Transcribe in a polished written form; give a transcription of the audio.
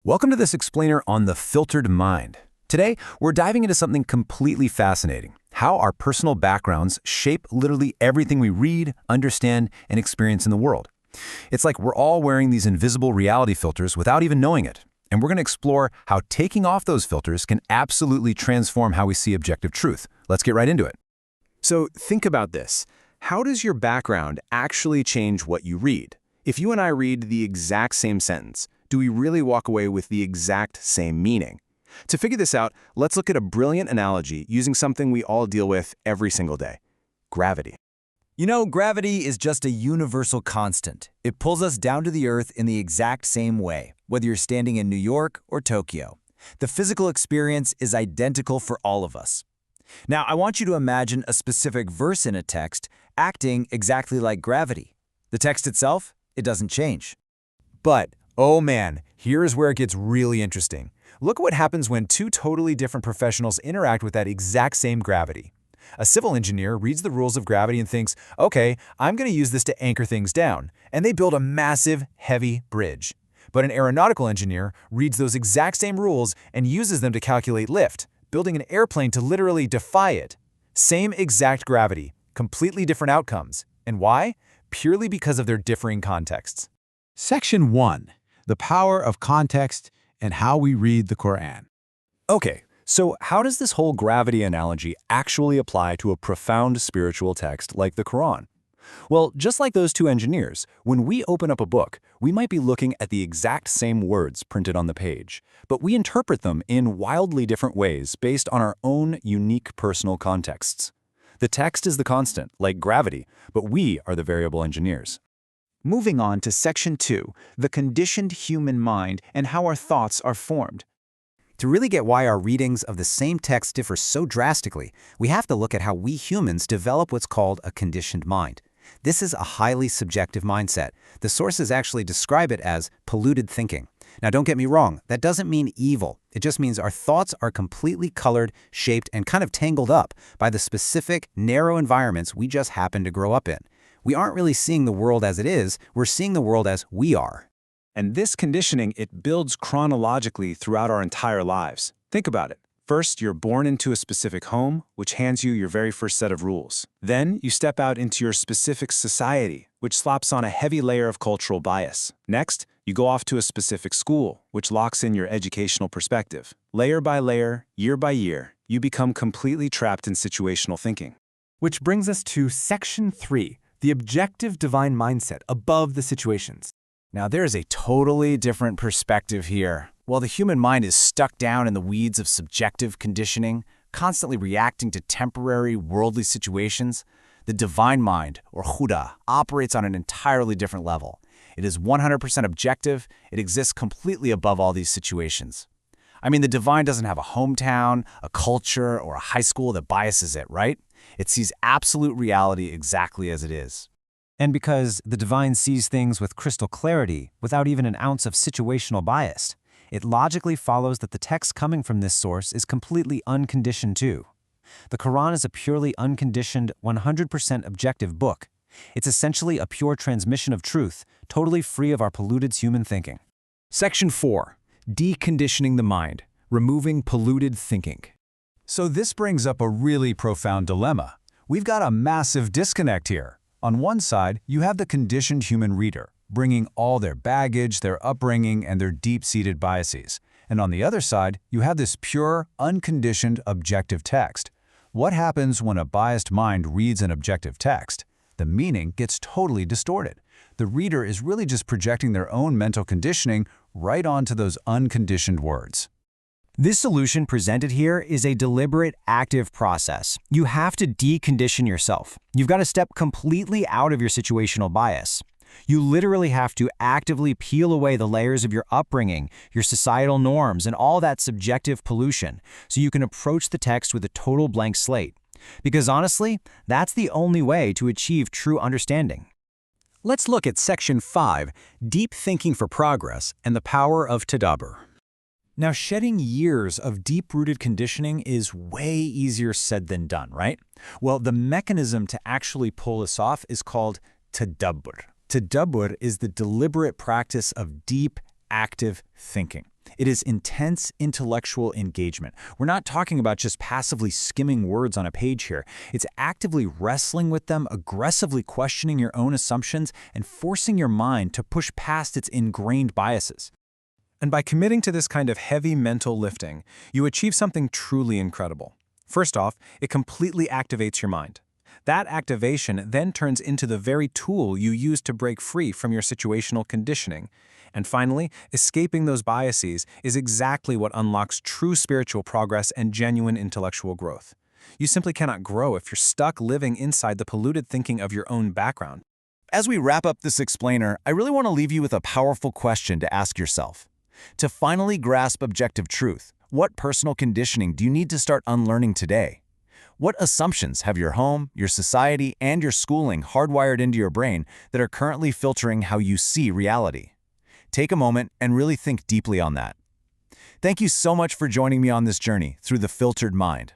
Welcome to this explainer on the filtered mind. Today, we're diving into something completely fascinating: how our personal backgrounds shape literally everything we read, understand, and experience in the world. It's like we're all wearing these invisible reality filters without even knowing it. And we're going to explore how taking off those filters can absolutely transform how we see objective truth. Let's get right into it. So think about this. How does your background actually change what you read? If you and I read the exact same sentence, do we really walk away with the exact same meaning? To figure this out, let's look at a brilliant analogy using something we all deal with every single day: gravity. You know, gravity is just a universal constant. It pulls us down to the earth in the exact same way, whether you're standing in New York or Tokyo. The physical experience is identical for all of us. Now, I want you to imagine a specific verse in a text acting exactly like gravity. The text itself, it doesn't change. But, oh man, here's where it gets really interesting. Look at what happens when two totally different professionals interact with that exact same gravity. A civil engineer reads the rules of gravity and thinks, okay, I'm going to use this to anchor things down, and they build a massive, heavy bridge. But an aeronautical engineer reads those exact same rules and uses them to calculate lift, building an airplane to literally defy it. Same exact gravity, completely different outcomes. And why? Purely because of their differing contexts. Section 1. The power of context and how we read the Quran. Okay, so how does this whole gravity analogy actually apply to a profound spiritual text like the Quran? Well, just like those two engineers, when we open up a book, we might be looking at the exact same words printed on the page, but we interpret them in wildly different ways based on our own unique personal contexts. The text is the constant, like gravity, but we are the variable engineers. Moving on to Section 2, the conditioned human mind and how our thoughts are formed. To really get why our readings of the same text differ so drastically, we have to look at how we humans develop what's called a conditioned mind. This is a highly subjective mindset. The sources actually describe it as polluted thinking. Now, don't get me wrong, that doesn't mean evil. It just means our thoughts are completely colored, shaped, and kind of tangled up by the specific, narrow environments we just happen to grow up in. We aren't really seeing the world as it is, we're seeing the world as we are. And this conditioning, it builds chronologically throughout our entire lives. Think about it. First, you're born into a specific home, which hands you your very first set of rules. Then, you step out into your specific society, which slaps on a heavy layer of cultural bias. Next, you go off to a specific school, which locks in your educational perspective. Layer by layer, year by year, you become completely trapped in situational thinking. Which brings us to Section 3, the objective divine mindset above the situations. Now, there is a totally different perspective here. While the human mind is stuck down in the weeds of subjective conditioning, constantly reacting to temporary worldly situations, the divine mind, or Huda, operates on an entirely different level. It is 100% objective. It exists completely above all these situations. I mean, the divine doesn't have a hometown, a culture, or a high school that biases it, right? It sees absolute reality exactly as it is. And because the divine sees things with crystal clarity, without even an ounce of situational bias, it logically follows that the text coming from this source is completely unconditioned too. The Quran is a purely unconditioned, 100% objective book. It's essentially a pure transmission of truth, totally free of our polluted human thinking. Section 4. Deconditioning the mind, removing polluted thinking. So this brings up a really profound dilemma. We've got a massive disconnect here. On one side, you have the conditioned human reader, bringing all their baggage, their upbringing, and their deep-seated biases. And on the other side, you have this pure, unconditioned, objective text. What happens when a biased mind reads an objective text? The meaning gets totally distorted. The reader is really just projecting their own mental conditioning right onto those unconditioned words. This solution presented here is a deliberate, active process. You have to decondition yourself. You've got to step completely out of your situational bias. You literally have to actively peel away the layers of your upbringing, your societal norms, and all that subjective pollution, so you can approach the text with a total blank slate. Because honestly, that's the only way to achieve true understanding. Let's look at Section 5, Deep Thinking for Progress and the Power of Tadabbur. Now, shedding years of deep-rooted conditioning is way easier said than done, right? Well, the mechanism to actually pull this off is called tadabbur. Tadabbur is the deliberate practice of deep, active thinking. It is intense intellectual engagement. We're not talking about just passively skimming words on a page here. It's actively wrestling with them, aggressively questioning your own assumptions, and forcing your mind to push past its ingrained biases. And by committing to this kind of heavy mental lifting, you achieve something truly incredible. First off, it completely activates your mind. That activation then turns into the very tool you use to break free from your situational conditioning. And finally, escaping those biases is exactly what unlocks true spiritual progress and genuine intellectual growth. You simply cannot grow if you're stuck living inside the polluted thinking of your own background. As we wrap up this explainer, I really want to leave you with a powerful question to ask yourself. To finally grasp objective truth, what personal conditioning do you need to start unlearning today? What assumptions have your home, your society, and your schooling hardwired into your brain that are currently filtering how you see reality? Take a moment and really think deeply on that. Thank you so much for joining me on this journey through the filtered mind.